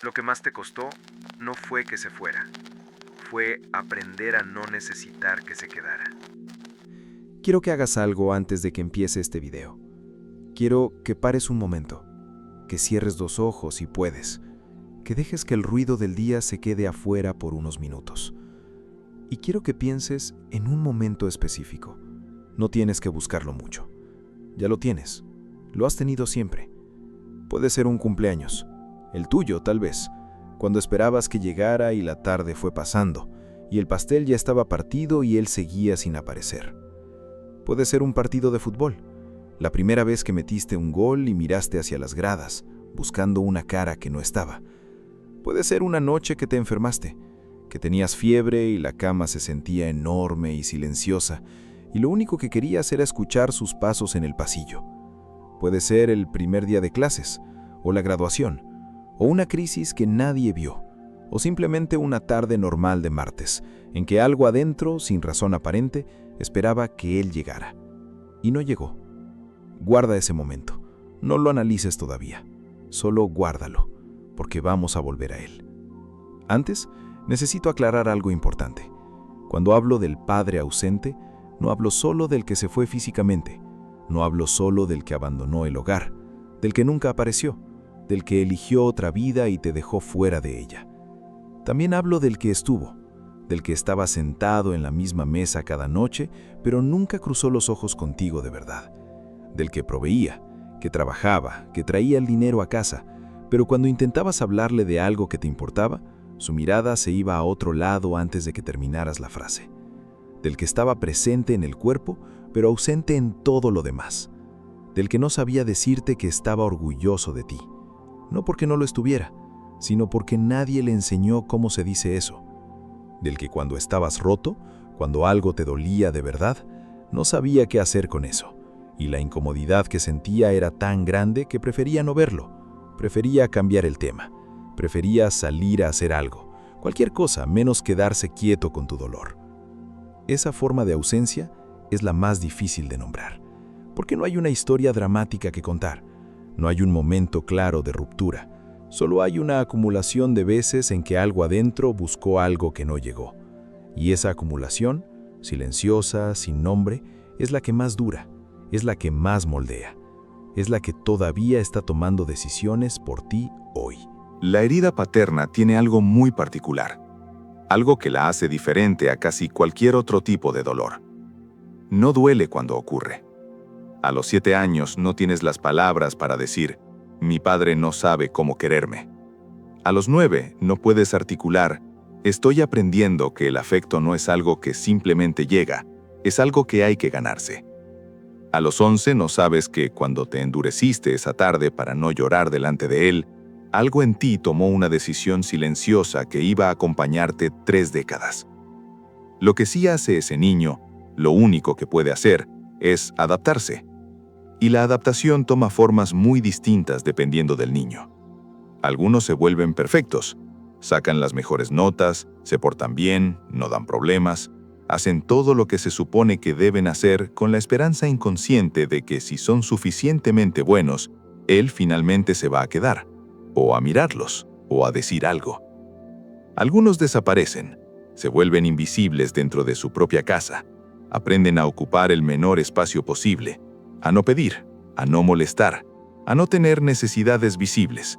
Lo que más te costó no fue que se fuera, fue aprender a no necesitar que se quedara. Quiero que hagas algo antes de que empiece este video. Quiero que pares un momento, que cierres los ojos si puedes, que dejes que el ruido del día se quede afuera por unos minutos. Y quiero que pienses en un momento específico. No tienes que buscarlo mucho. Ya lo tienes. Lo has tenido siempre. Puede ser un cumpleaños, el tuyo tal vez, cuando esperabas que llegara y la tarde fue pasando, y el pastel ya estaba partido y él seguía sin aparecer. Puede ser un partido de fútbol, la primera vez que metiste un gol y miraste hacia las gradas, buscando una cara que no estaba. Puede ser una noche que te enfermaste, que tenías fiebre y la cama se sentía enorme y silenciosa, y lo único que querías era escuchar sus pasos en el pasillo. Puede ser el primer día de clases, o la graduación, o una crisis que nadie vio, o simplemente una tarde normal de martes, en que algo adentro, sin razón aparente, esperaba que él llegara. Y no llegó. Guarda ese momento. No lo analices todavía. Solo guárdalo, porque vamos a volver a él. Antes, necesito aclarar algo importante. Cuando hablo del padre ausente, no hablo solo del que se fue físicamente. No hablo solo del que abandonó el hogar, del que nunca apareció, del que eligió otra vida y te dejó fuera de ella. También hablo del que estuvo, del que estaba sentado en la misma mesa cada noche, pero nunca cruzó los ojos contigo de verdad. Del que proveía, que trabajaba, que traía el dinero a casa, pero cuando intentabas hablarle de algo que te importaba, su mirada se iba a otro lado antes de que terminaras la frase. Del que estaba presente en el cuerpo, pero ausente en todo lo demás. Del que no sabía decirte que estaba orgulloso de ti. No porque no lo estuviera, sino porque nadie le enseñó cómo se dice eso. Del que cuando estabas roto, cuando algo te dolía de verdad, no sabía qué hacer con eso, y la incomodidad que sentía era tan grande que prefería no verlo, prefería cambiar el tema, prefería salir a hacer algo, cualquier cosa menos quedarse quieto con tu dolor. Esa forma de ausencia es la más difícil de nombrar, porque no hay una historia dramática que contar, no hay un momento claro de ruptura. Solo hay una acumulación de veces en que algo adentro buscó algo que no llegó. Y esa acumulación, silenciosa, sin nombre, es la que más dura, es la que más moldea, es la que todavía está tomando decisiones por ti hoy. La herida paterna tiene algo muy particular, algo que la hace diferente a casi cualquier otro tipo de dolor. No duele cuando ocurre. A los 7 años no tienes las palabras para decir, mi padre no sabe cómo quererme. A los 9 no puedes articular, estoy aprendiendo que el afecto no es algo que simplemente llega, es algo que hay que ganarse. A los 11 no sabes que cuando te endureciste esa tarde para no llorar delante de él, algo en ti tomó una decisión silenciosa que iba a acompañarte 3 décadas. Lo que sí hace ese niño, lo único que puede hacer, es adaptarse. Y la adaptación toma formas muy distintas dependiendo del niño. Algunos se vuelven perfectos, sacan las mejores notas, se portan bien, no dan problemas, hacen todo lo que se supone que deben hacer con la esperanza inconsciente de que si son suficientemente buenos, él finalmente se va a quedar, o a mirarlos, o a decir algo. Algunos desaparecen, se vuelven invisibles dentro de su propia casa, aprenden a ocupar el menor espacio posible, a no pedir, a no molestar, a no tener necesidades visibles,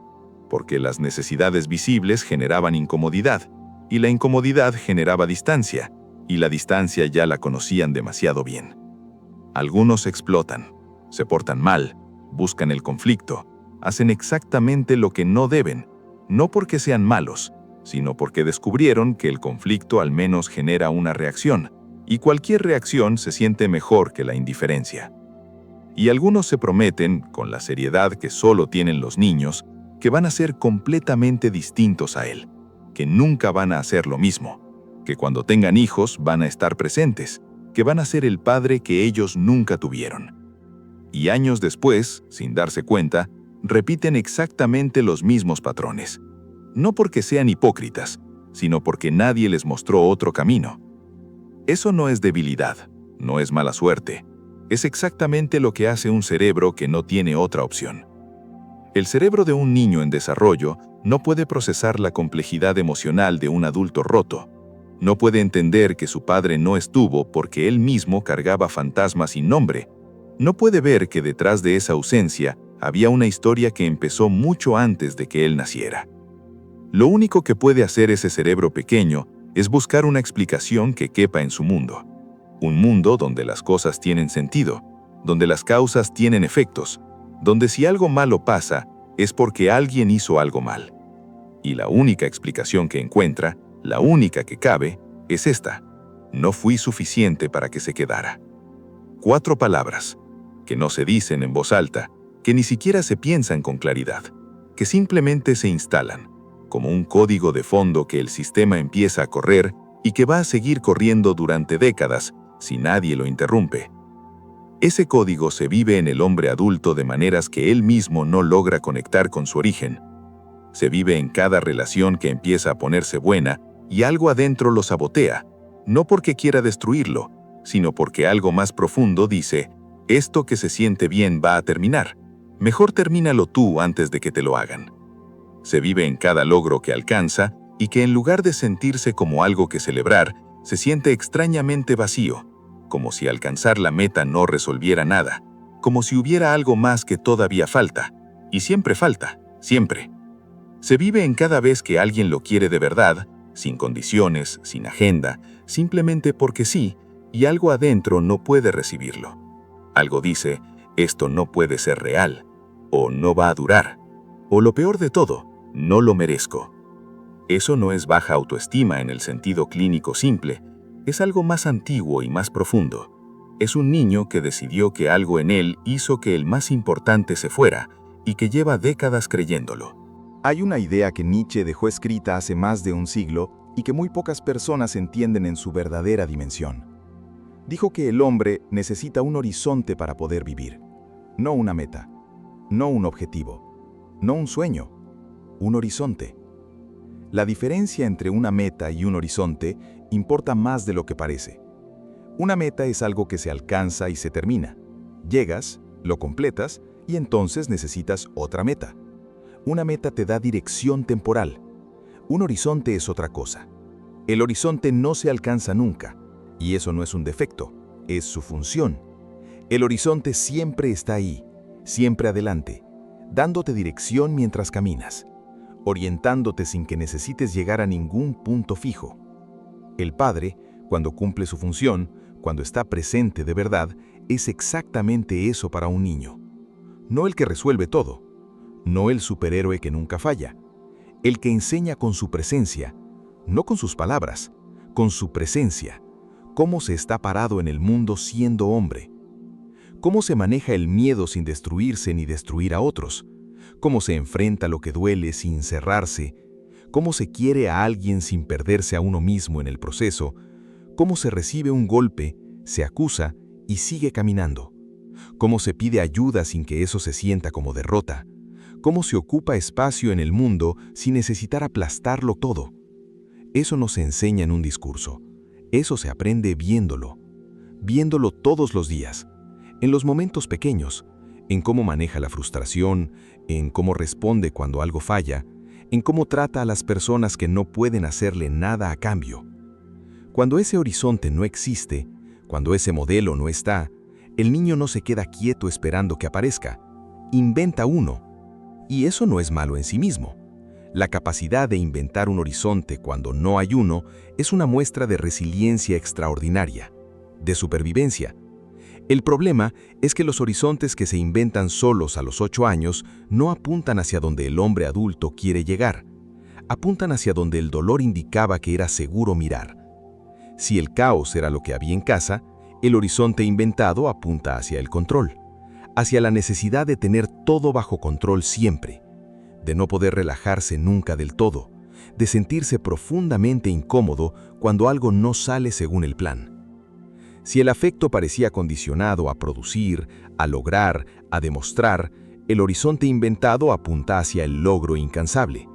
porque las necesidades visibles generaban incomodidad, y la incomodidad generaba distancia, y la distancia ya la conocían demasiado bien. Algunos explotan, se portan mal, buscan el conflicto, hacen exactamente lo que no deben, no porque sean malos, sino porque descubrieron que el conflicto al menos genera una reacción, y cualquier reacción se siente mejor que la indiferencia. Y algunos se prometen, con la seriedad que solo tienen los niños, que van a ser completamente distintos a él, que nunca van a hacer lo mismo, que cuando tengan hijos van a estar presentes, que van a ser el padre que ellos nunca tuvieron. Y años después, sin darse cuenta, repiten exactamente los mismos patrones. No porque sean hipócritas, sino porque nadie les mostró otro camino. Eso no es debilidad, no es mala suerte. Es exactamente lo que hace un cerebro que no tiene otra opción. El cerebro de un niño en desarrollo No puede procesar la complejidad emocional de un adulto roto. No puede entender que su padre no estuvo porque él mismo cargaba fantasmas sin nombre. No puede ver que detrás de esa ausencia había una historia que empezó mucho antes de que él naciera. Lo único que puede hacer ese cerebro pequeño es buscar una explicación que quepa en su mundo. Un mundo donde las cosas tienen sentido, donde las causas tienen efectos, donde si algo malo pasa es porque alguien hizo algo mal. Y la única explicación que encuentra, la única que cabe, es esta: no fui suficiente para que se quedara. 4 palabras, que no se dicen en voz alta, que ni siquiera se piensan con claridad, que simplemente se instalan, como un código de fondo que el sistema empieza a correr y que va a seguir corriendo durante décadas si nadie lo interrumpe. Ese código se vive en el hombre adulto de maneras que él mismo no logra conectar con su origen. Se vive en cada relación que empieza a ponerse buena y algo adentro lo sabotea, no porque quiera destruirlo, sino porque algo más profundo dice: esto que se siente bien va a terminar. Mejor termínalo tú antes de que te lo hagan. Se vive en cada logro que alcanza y que en lugar de sentirse como algo que celebrar, se siente extrañamente vacío, como si alcanzar la meta no resolviera nada, como si hubiera algo más que todavía falta, y siempre falta, siempre. Se vive en cada vez que alguien lo quiere de verdad, sin condiciones, sin agenda, simplemente porque sí, y algo adentro no puede recibirlo. Algo dice: esto no puede ser real, o no va a durar, o lo peor de todo, no lo merezco. Eso no es baja autoestima en el sentido clínico simple, es algo más antiguo y más profundo. Es un niño que decidió que algo en él hizo que el más importante se fuera y que lleva décadas creyéndolo. Hay una idea que Nietzsche dejó escrita hace más de un siglo y que muy pocas personas entienden en su verdadera dimensión. Dijo que el hombre necesita un horizonte para poder vivir, no una meta, no un objetivo, no un sueño, un horizonte. La diferencia entre una meta y un horizonte importa más de lo que parece. Una meta es algo que se alcanza y se termina. Llegas, lo completas y entonces necesitas otra meta. Una meta te da dirección temporal. Un horizonte es otra cosa. El horizonte no se alcanza nunca, y eso no es un defecto, es su función. El horizonte siempre está ahí, siempre adelante, dándote dirección mientras caminas, orientándote sin que necesites llegar a ningún punto fijo. El padre, cuando cumple su función, cuando está presente de verdad, es exactamente eso para un niño. No el que resuelve todo, no el superhéroe que nunca falla, el que enseña con su presencia, no con sus palabras, con su presencia, cómo se está parado en el mundo siendo hombre, cómo se maneja el miedo sin destruirse ni destruir a otros, cómo se enfrenta lo que duele sin cerrarse, cómo se quiere a alguien sin perderse a uno mismo en el proceso, cómo se recibe un golpe, se acusa y sigue caminando, cómo se pide ayuda sin que eso se sienta como derrota, cómo se ocupa espacio en el mundo sin necesitar aplastarlo todo. Eso no se enseña en un discurso, eso se aprende viéndolo todos los días, en los momentos pequeños, en cómo maneja la frustración, en cómo responde cuando algo falla, en cómo trata a las personas que no pueden hacerle nada a cambio. Cuando ese horizonte no existe, cuando ese modelo no está, el niño no se queda quieto esperando que aparezca, inventa uno. Y eso no es malo en sí mismo. La capacidad de inventar un horizonte cuando no hay uno es una muestra de resiliencia extraordinaria, de supervivencia. El problema es que los horizontes que se inventan solos a los 8 años no apuntan hacia donde el hombre adulto quiere llegar. Apuntan hacia donde el dolor indicaba que era seguro mirar. Si el caos era lo que había en casa, el horizonte inventado apunta hacia el control, hacia la necesidad de tener todo bajo control siempre, de no poder relajarse nunca del todo, de sentirse profundamente incómodo cuando algo no sale según el plan. Si el afecto parecía condicionado a producir, a lograr, a demostrar, el horizonte inventado apunta hacia el logro incansable,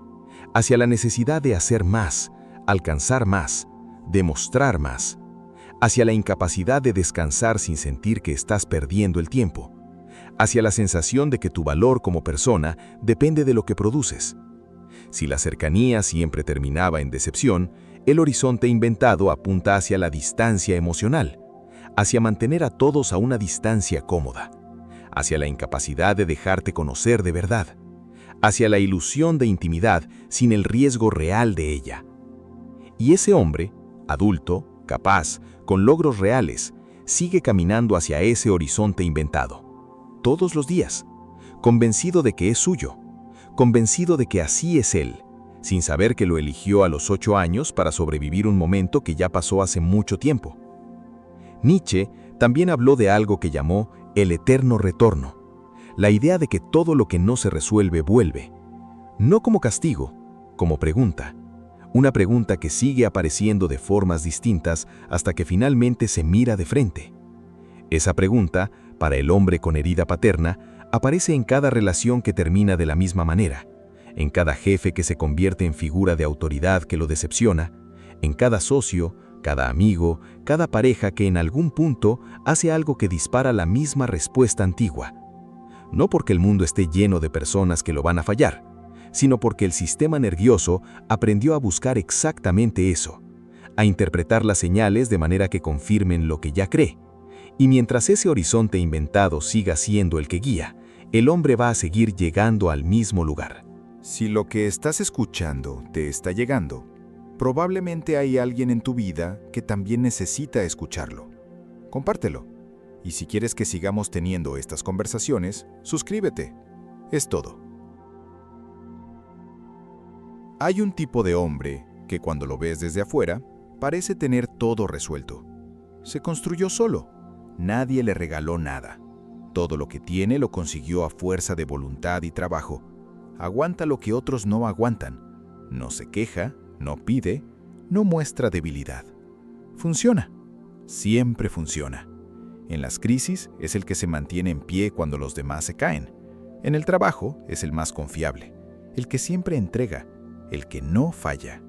hacia la necesidad de hacer más, alcanzar más, demostrar más, hacia la incapacidad de descansar sin sentir que estás perdiendo el tiempo, hacia la sensación de que tu valor como persona depende de lo que produces. Si la cercanía siempre terminaba en decepción, el horizonte inventado apunta hacia la distancia emocional, hacia mantener a todos a una distancia cómoda, hacia la incapacidad de dejarte conocer de verdad, hacia la ilusión de intimidad sin el riesgo real de ella. Y ese hombre, adulto, capaz, con logros reales, sigue caminando hacia ese horizonte inventado, todos los días, convencido de que es suyo, convencido de que así es él, sin saber que lo eligió a los 8 años para sobrevivir un momento que ya pasó hace mucho tiempo. Nietzsche también habló de algo que llamó el eterno retorno, la idea de que todo lo que no se resuelve vuelve, no como castigo, como pregunta, una pregunta que sigue apareciendo de formas distintas hasta que finalmente se mira de frente. Esa pregunta, para el hombre con herida paterna, aparece en cada relación que termina de la misma manera, en cada jefe que se convierte en figura de autoridad que lo decepciona, en cada socio, cada amigo, cada pareja que en algún punto hace algo que dispara la misma respuesta antigua. No porque el mundo esté lleno de personas que lo van a fallar, sino porque el sistema nervioso aprendió a buscar exactamente eso, a interpretar las señales de manera que confirmen lo que ya cree. Y mientras ese horizonte inventado siga siendo el que guía, el hombre va a seguir llegando al mismo lugar. Si lo que estás escuchando te está llegando, probablemente hay alguien en tu vida que también necesita escucharlo. Compártelo. Y si quieres que sigamos teniendo estas conversaciones, suscríbete. Es todo. Hay un tipo de hombre que cuando lo ves desde afuera, parece tener todo resuelto. Se construyó solo. Nadie le regaló nada. Todo lo que tiene lo consiguió a fuerza de voluntad y trabajo. Aguanta lo que otros no aguantan. No se queja, no pide, no muestra debilidad. Funciona. Siempre funciona. En las crisis es el que se mantiene en pie cuando los demás se caen. En el trabajo es el más confiable, el que siempre entrega, el que no falla.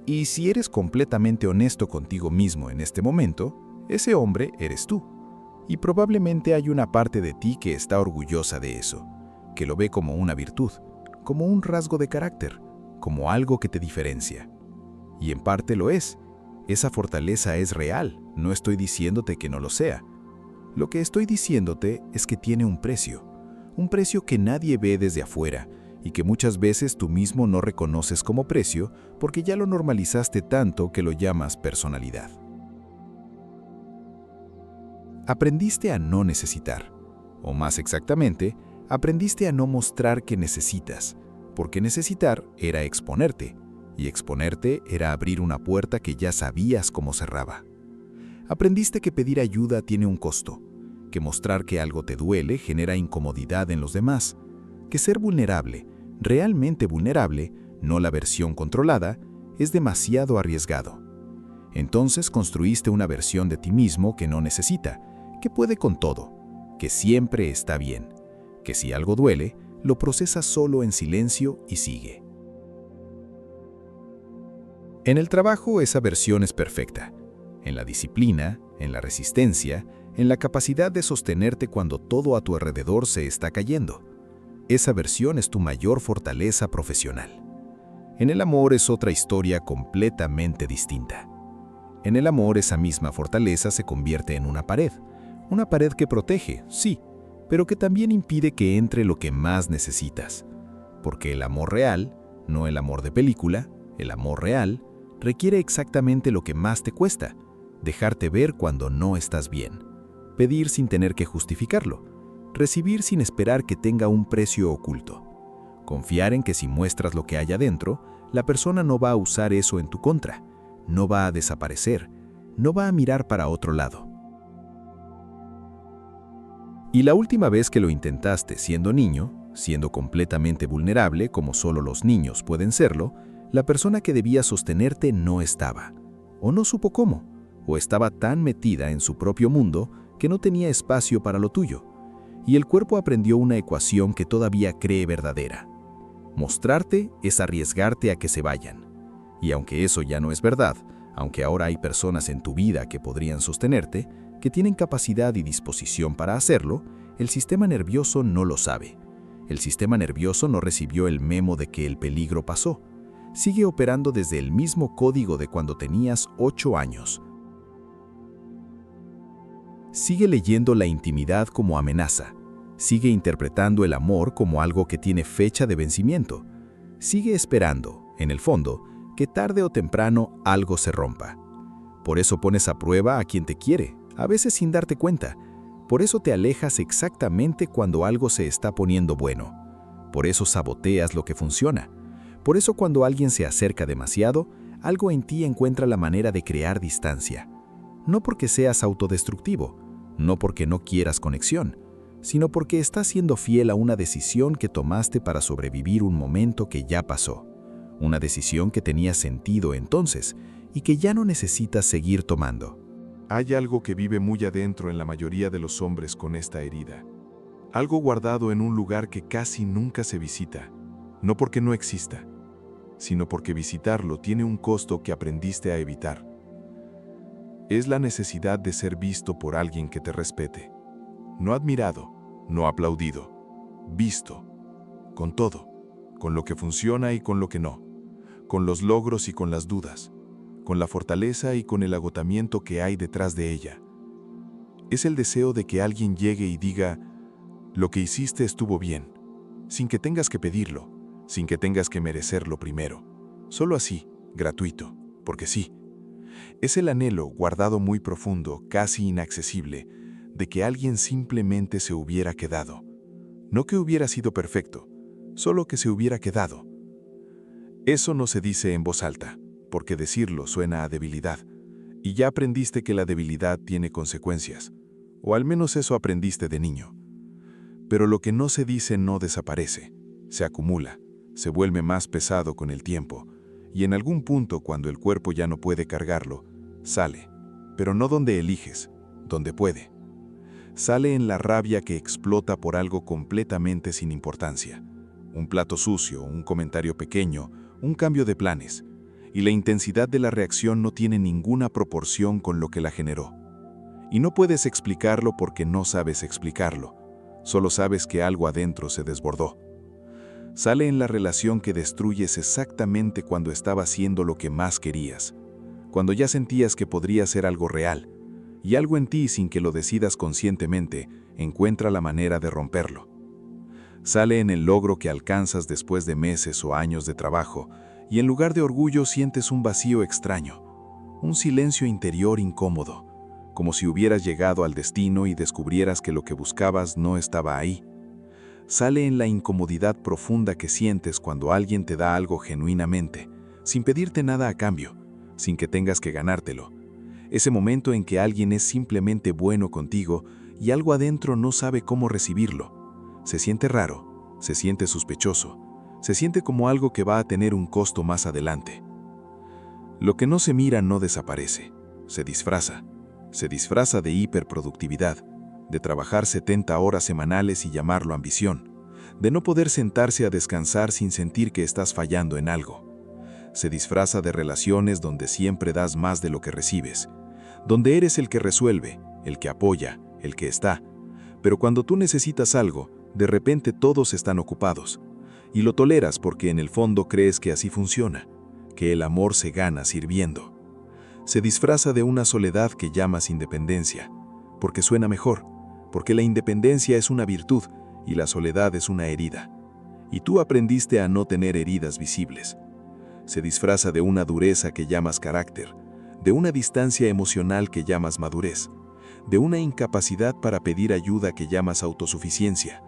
Y si eres completamente honesto contigo mismo en este momento, ese hombre eres tú. Y probablemente hay una parte de ti que está orgullosa de eso, que lo ve como una virtud, como un rasgo de carácter, como algo que te diferencia. Y en parte lo es. Esa fortaleza es real, no estoy diciéndote que no lo sea. Lo que estoy diciéndote es que tiene un precio que nadie ve desde afuera y que muchas veces tú mismo no reconoces como precio porque ya lo normalizaste tanto que lo llamas personalidad. Aprendiste a no necesitar, o más exactamente, aprendiste a no mostrar que necesitas, porque necesitar era exponerte, y exponerte era abrir una puerta que ya sabías cómo cerraba. Aprendiste que pedir ayuda tiene un costo, que mostrar que algo te duele genera incomodidad en los demás, que ser vulnerable, realmente vulnerable, no la versión controlada, es demasiado arriesgado. Entonces construiste una versión de ti mismo que no necesita, que puede con todo, que siempre está bien, que si algo duele, lo procesa solo en silencio y sigue. En el trabajo esa versión es perfecta, en la disciplina, en la resistencia, en la capacidad de sostenerte cuando todo a tu alrededor se está cayendo. Esa versión es tu mayor fortaleza profesional. En el amor es otra historia completamente distinta. En el amor esa misma fortaleza se convierte en una pared que protege, sí, pero que también impide que entre lo que más necesitas. Porque el amor real, no el amor de película, el amor real, requiere exactamente lo que más te cuesta, dejarte ver cuando no estás bien, pedir sin tener que justificarlo, recibir sin esperar que tenga un precio oculto, confiar en que si muestras lo que hay adentro, la persona no va a usar eso en tu contra, no va a desaparecer, no va a mirar para otro lado. Y la última vez que lo intentaste siendo niño, siendo completamente vulnerable como solo los niños pueden serlo, la persona que debía sostenerte no estaba, o no supo cómo, o estaba tan metida en su propio mundo que no tenía espacio para lo tuyo, y el cuerpo aprendió una ecuación que todavía cree verdadera. Mostrarte es arriesgarte a que se vayan. Y aunque eso ya no es verdad, aunque ahora hay personas en tu vida que podrían sostenerte, que tienen capacidad y disposición para hacerlo, el sistema nervioso no lo sabe. El sistema nervioso no recibió el memo de que el peligro pasó. Sigue operando desde el mismo código de cuando tenías 8 años. Sigue leyendo la intimidad como amenaza. Sigue interpretando el amor como algo que tiene fecha de vencimiento. Sigue esperando, en el fondo, que tarde o temprano algo se rompa. Por eso pones a prueba a quien te quiere, a veces sin darte cuenta. Por eso te alejas exactamente cuando algo se está poniendo bueno. Por eso saboteas lo que funciona. Por eso cuando alguien se acerca demasiado, algo en ti encuentra la manera de crear distancia. No porque seas autodestructivo, no porque no quieras conexión, sino porque estás siendo fiel a una decisión que tomaste para sobrevivir un momento que ya pasó. Una decisión que tenía sentido entonces y que ya no necesitas seguir tomando. Hay algo que vive muy adentro en la mayoría de los hombres con esta herida. Algo guardado en un lugar que casi nunca se visita, no porque no exista, sino porque visitarlo tiene un costo que aprendiste a evitar. Es la necesidad de ser visto por alguien que te respete. No admirado, no aplaudido, visto, con todo, con lo que funciona y con lo que no, con los logros y con las dudas, con la fortaleza y con el agotamiento que hay detrás de ella. Es el deseo de que alguien llegue y diga, lo que hiciste estuvo bien, sin que tengas que pedirlo, sin que tengas que merecerlo primero. Solo así, gratuito, porque sí. Es el anhelo, guardado muy profundo, casi inaccesible, de que alguien simplemente se hubiera quedado. No que hubiera sido perfecto, solo que se hubiera quedado. Eso no se dice en voz alta, porque decirlo suena a debilidad, y ya aprendiste que la debilidad tiene consecuencias, o al menos eso aprendiste de niño. Pero lo que no se dice no desaparece, se acumula, se vuelve más pesado con el tiempo, y en algún punto cuando el cuerpo ya no puede cargarlo, sale, pero no donde eliges, donde puede. Sale en la rabia que explota por algo completamente sin importancia. Un plato sucio, un comentario pequeño, un cambio de planes. Y la intensidad de la reacción no tiene ninguna proporción con lo que la generó. Y no puedes explicarlo porque no sabes explicarlo. Solo sabes que algo adentro se desbordó. Sale en la relación que destruyes exactamente cuando estaba haciendo lo que más querías. Cuando ya sentías que podría ser algo real. Y algo en ti, sin que lo decidas conscientemente, encuentra la manera de romperlo. Sale en el logro que alcanzas después de meses o años de trabajo, y en lugar de orgullo sientes un vacío extraño, un silencio interior incómodo, como si hubieras llegado al destino y descubrieras que lo que buscabas no estaba ahí. Sale en la incomodidad profunda que sientes cuando alguien te da algo genuinamente, sin pedirte nada a cambio, sin que tengas que ganártelo. Ese momento en que alguien es simplemente bueno contigo y algo adentro no sabe cómo recibirlo. Se siente raro, se siente sospechoso, se siente como algo que va a tener un costo más adelante. Lo que no se mira no desaparece, se disfraza de hiperproductividad, de trabajar 70 horas semanales y llamarlo ambición, de no poder sentarse a descansar sin sentir que estás fallando en algo. Se disfraza de relaciones donde siempre das más de lo que recibes, donde eres el que resuelve, el que apoya, el que está. Pero cuando tú necesitas algo, de repente todos están ocupados. Y lo toleras porque en el fondo crees que así funciona, que el amor se gana sirviendo. Se disfraza de una soledad que llamas independencia, porque suena mejor, porque la independencia es una virtud y la soledad es una herida. Y tú aprendiste a no tener heridas visibles. Se disfraza de una dureza que llamas carácter, de una distancia emocional que llamas madurez, de una incapacidad para pedir ayuda que llamas autosuficiencia.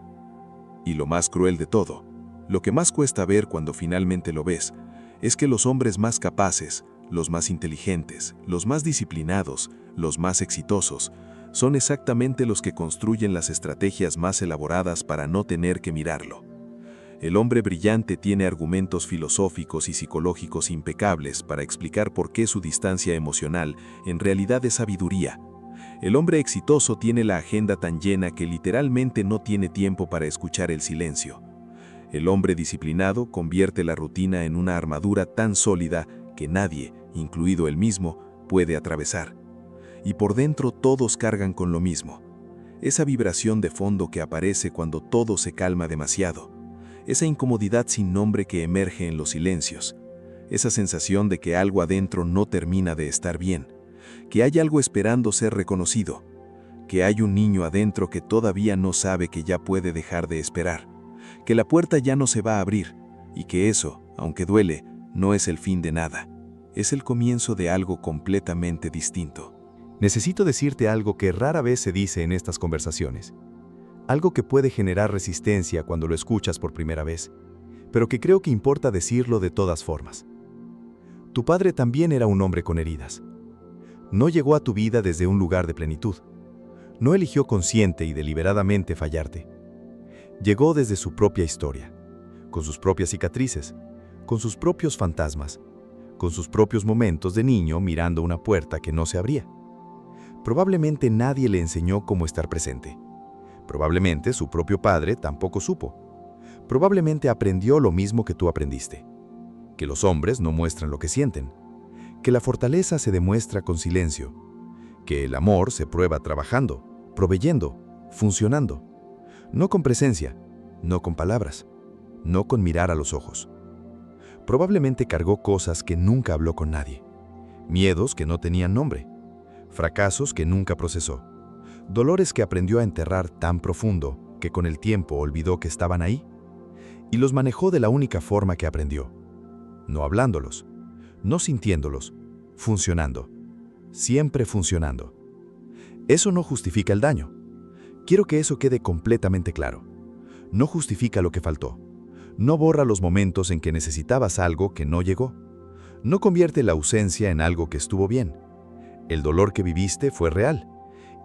Y lo más cruel de todo, lo que más cuesta ver cuando finalmente lo ves, es que los hombres más capaces, los más inteligentes, los más disciplinados, los más exitosos, son exactamente los que construyen las estrategias más elaboradas para no tener que mirarlo. El hombre brillante tiene argumentos filosóficos y psicológicos impecables para explicar por qué su distancia emocional en realidad es sabiduría. El hombre exitoso tiene la agenda tan llena que literalmente no tiene tiempo para escuchar el silencio. El hombre disciplinado convierte la rutina en una armadura tan sólida que nadie, incluido él mismo, puede atravesar. Y por dentro todos cargan con lo mismo. esa vibración de fondo que aparece cuando todo se calma demasiado, esa incomodidad sin nombre que emerge en los silencios, esa sensación de que algo adentro no termina de estar bien, que hay algo esperando ser reconocido, que hay un niño adentro que todavía no sabe que ya puede dejar de esperar, que la puerta ya no se va a abrir y que eso, aunque duele, no es el fin de nada, es el comienzo de algo completamente distinto. Necesito decirte algo que rara vez se dice en estas conversaciones. Algo que puede generar resistencia cuando lo escuchas por primera vez, pero que creo que importa decirlo de todas formas. Tu padre también era un hombre con heridas. No llegó a tu vida desde un lugar de plenitud. No eligió consciente y deliberadamente fallarte. Llegó desde su propia historia, con sus propias cicatrices, con sus propios fantasmas, con sus propios momentos de niño mirando una puerta que no se abría. Probablemente nadie le enseñó cómo estar presente. Probablemente su propio padre tampoco supo. Probablemente aprendió lo mismo que tú aprendiste. Que los hombres no muestran lo que sienten. Que la fortaleza se demuestra con silencio. Que el amor se prueba trabajando, proveyendo, funcionando. No con presencia, no con palabras, no con mirar a los ojos. Probablemente cargó cosas que nunca habló con nadie. Miedos que no tenían nombre. Fracasos que nunca procesó. Dolores que aprendió a enterrar tan profundo que con el tiempo olvidó que estaban ahí. Y los manejó de la única forma que aprendió. No hablándolos, no sintiéndolos, funcionando. Siempre funcionando. Eso no justifica el daño. Quiero que eso quede completamente claro. No justifica lo que faltó. No borra los momentos en que necesitabas algo que no llegó. No convierte la ausencia en algo que estuvo bien. El dolor que viviste fue real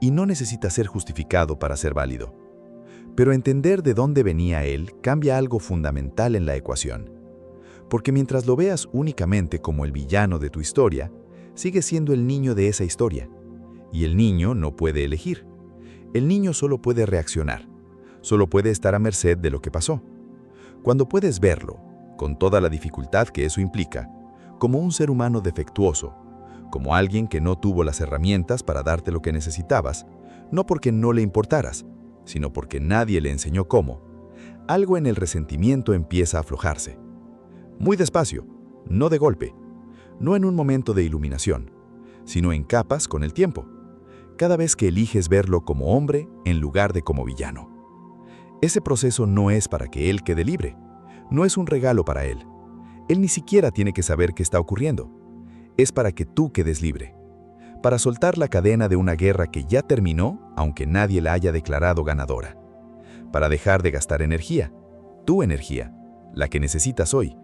y no necesita ser justificado para ser válido. Pero entender de dónde venía él cambia algo fundamental en la ecuación. Porque mientras lo veas únicamente como el villano de tu historia, sigue siendo el niño de esa historia. Y el niño no puede elegir. El niño solo puede reaccionar. Solo puede estar a merced de lo que pasó. Cuando puedes verlo, con toda la dificultad que eso implica, como un ser humano defectuoso, como alguien que no tuvo las herramientas para darte lo que necesitabas, no porque no le importaras, sino porque nadie le enseñó cómo, algo en el resentimiento empieza a aflojarse. Muy despacio, no de golpe, no en un momento de iluminación, sino en capas con el tiempo, cada vez que eliges verlo como hombre en lugar de como villano. Ese proceso no es para que él quede libre, no es un regalo para él. Él ni siquiera tiene que saber qué está ocurriendo. Es para que tú quedes libre, para soltar la cadena de una guerra que ya terminó, aunque nadie la haya declarado ganadora, para dejar de gastar energía, tu energía, la que necesitas hoy,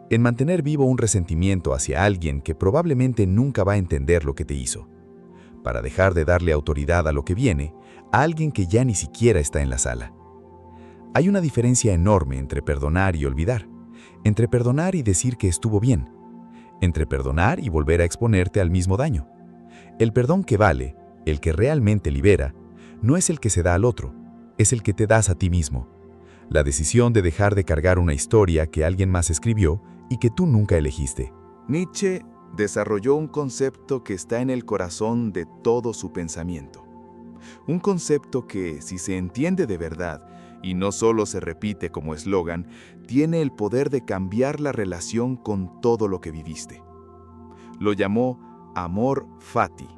en mantener vivo un resentimiento hacia alguien que probablemente nunca va a entender lo que te hizo, para dejar de darle autoridad a lo que viene, a alguien que ya ni siquiera está en la sala. Hay una diferencia enorme entre perdonar y olvidar, entre perdonar y decir que estuvo bien, entre perdonar y volver a exponerte al mismo daño. El perdón que vale, el que realmente libera, no es el que se da al otro, es el que te das a ti mismo. La decisión de dejar de cargar una historia que alguien más escribió y que tú nunca elegiste. Nietzsche desarrolló un concepto que está en el corazón de todo su pensamiento. Un concepto que, si se entiende de verdad, y no solo se repite como eslogan, tiene el poder de cambiar la relación con todo lo que viviste. Lo llamó amor fati,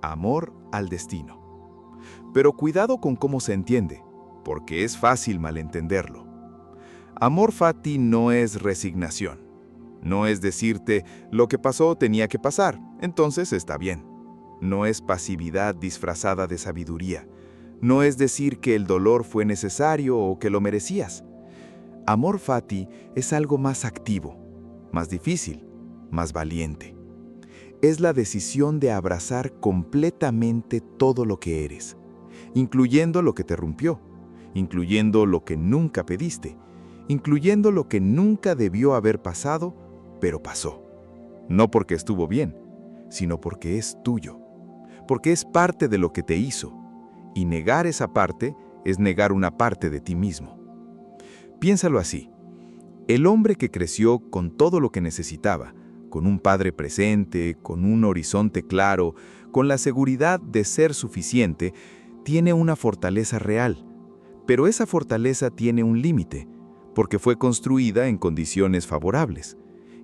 amor al destino. Pero cuidado con cómo se entiende, porque es fácil malentenderlo. Amor fati no es resignación. No es decirte, lo que pasó tenía que pasar, entonces está bien. No es pasividad disfrazada de sabiduría. No es decir que el dolor fue necesario o que lo merecías. Amor fati es algo más activo, más difícil, más valiente. Es la decisión de abrazar completamente todo lo que eres, incluyendo lo que te rompió, incluyendo lo que nunca pediste, incluyendo lo que nunca debió haber pasado, pero pasó. No porque estuvo bien, sino porque es tuyo, porque es parte de lo que te hizo. Y negar esa parte es negar una parte de ti mismo. Piénsalo así. El hombre que creció con todo lo que necesitaba, con un padre presente, con un horizonte claro, con la seguridad de ser suficiente, tiene una fortaleza real, pero esa fortaleza tiene un límite, porque fue construida en condiciones favorables,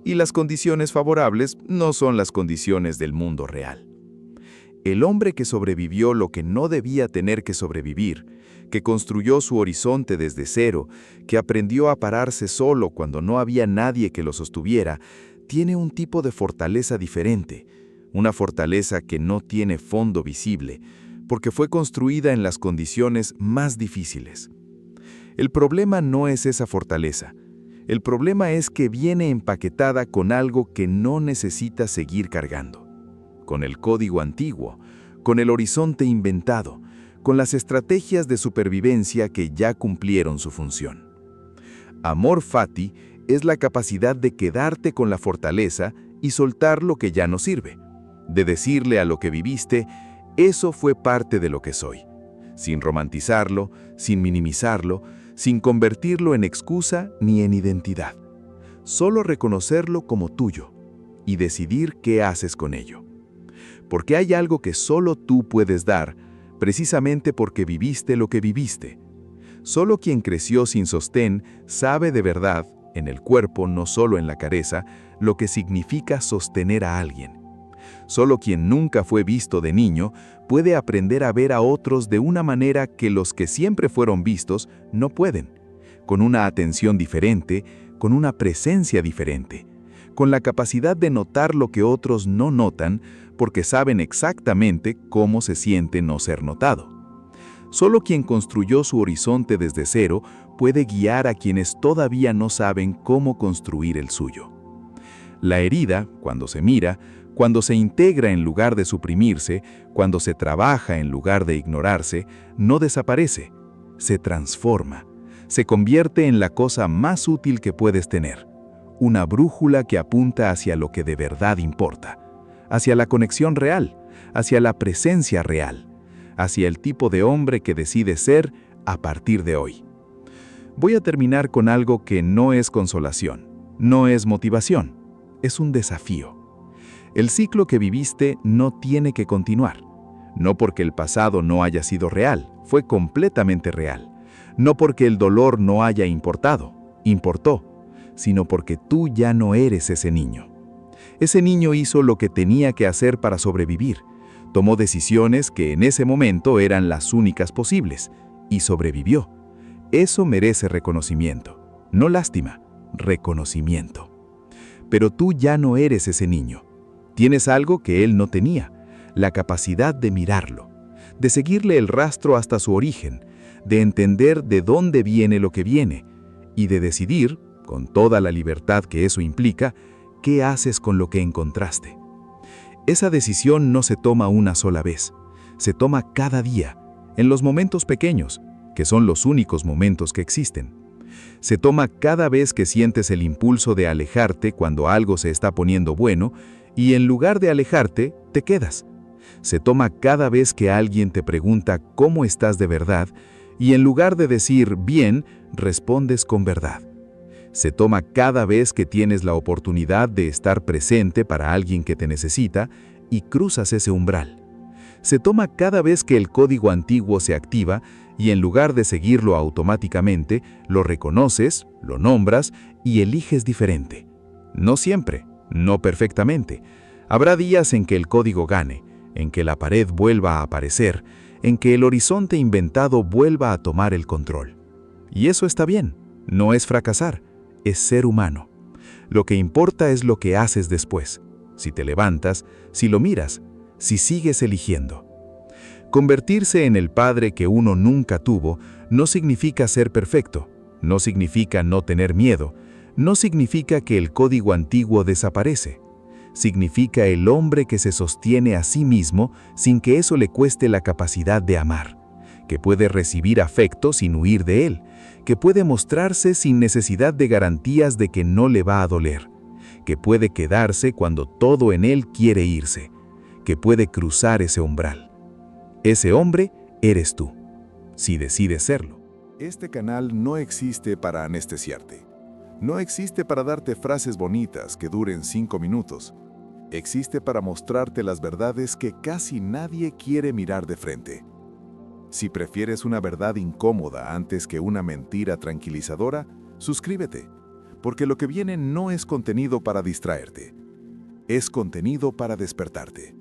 y las condiciones favorables no son las condiciones del mundo real. El hombre que sobrevivió lo que no debía tener que sobrevivir, que construyó su horizonte desde cero, que aprendió a pararse solo cuando no había nadie que lo sostuviera, tiene un tipo de fortaleza diferente, una fortaleza que no tiene fondo visible, porque fue construida en las condiciones más difíciles. El problema no es esa fortaleza. El problema es que viene empaquetada con algo que no necesita seguir cargando. Con el código antiguo, con el horizonte inventado, con las estrategias de supervivencia que ya cumplieron su función. Amor fati es la capacidad de quedarte con la fortaleza y soltar lo que ya no sirve, de decirle a lo que viviste, eso fue parte de lo que soy, sin romantizarlo, sin minimizarlo, sin convertirlo en excusa ni en identidad. Solo reconocerlo como tuyo y decidir qué haces con ello. Porque hay algo que solo tú puedes dar, precisamente porque viviste lo que viviste. Solo quien creció sin sostén sabe de verdad, en el cuerpo, no solo en la cabeza, lo que significa sostener a alguien. Solo quien nunca fue visto de niño puede aprender a ver a otros de una manera que los que siempre fueron vistos no pueden, con una atención diferente, con una presencia diferente, con la capacidad de notar lo que otros no notan porque saben exactamente cómo se siente no ser notado. Solo quien construyó su horizonte desde cero puede guiar a quienes todavía no saben cómo construir el suyo. La herida, cuando se mira, cuando se integra en lugar de suprimirse, cuando se trabaja en lugar de ignorarse, no desaparece, se transforma, se convierte en la cosa más útil que puedes tener, una brújula que apunta hacia lo que de verdad importa, hacia la conexión real, hacia la presencia real, hacia el tipo de hombre que decide ser a partir de hoy. Voy a terminar con algo que no es consolación, no es motivación, es un desafío. El ciclo que viviste no tiene que continuar, no porque el pasado no haya sido real, fue completamente real, no porque el dolor no haya importado, importó, sino porque tú ya no eres ese niño. Ese niño hizo lo que tenía que hacer para sobrevivir, tomó decisiones que en ese momento eran las únicas posibles, y sobrevivió. Eso merece reconocimiento, no lástima, reconocimiento. Pero tú ya no eres ese niño. Tienes algo que él no tenía, la capacidad de mirarlo, de seguirle el rastro hasta su origen, de entender de dónde viene lo que viene, y de decidir, con toda la libertad que eso implica, qué haces con lo que encontraste. Esa decisión no se toma una sola vez, se toma cada día, en los momentos pequeños, que son los únicos momentos que existen. Se toma cada vez que sientes el impulso de alejarte cuando algo se está poniendo bueno, y en lugar de alejarte, te quedas. Se toma cada vez que alguien te pregunta cómo estás de verdad, y en lugar de decir bien, respondes con verdad. Se toma cada vez que tienes la oportunidad de estar presente para alguien que te necesita y cruzas ese umbral. Se toma cada vez que el código antiguo se activa y en lugar de seguirlo automáticamente, lo reconoces, lo nombras y eliges diferente. No siempre, no perfectamente. Habrá días en que el código gane, en que la pared vuelva a aparecer, en que el horizonte inventado vuelva a tomar el control. Y eso está bien, no es fracasar. Es ser humano. Lo que importa es lo que haces después, si te levantas, si lo miras, si sigues eligiendo. Convertirse en el padre que uno nunca tuvo no significa ser perfecto, no significa no tener miedo, no significa que el código antiguo desaparece. Significa el hombre que se sostiene a sí mismo sin que eso le cueste la capacidad de amar, que puede recibir afecto sin huir de él, que puede mostrarse sin necesidad de garantías de que no le va a doler, que puede quedarse cuando todo en él quiere irse, que puede cruzar ese umbral. Ese hombre eres tú, si decides serlo. Este canal no existe para anestesiarte. No existe para darte frases bonitas que duren 5 minutos. Existe para mostrarte las verdades que casi nadie quiere mirar de frente. Si prefieres una verdad incómoda antes que una mentira tranquilizadora, suscríbete, porque lo que viene no es contenido para distraerte, es contenido para despertarte.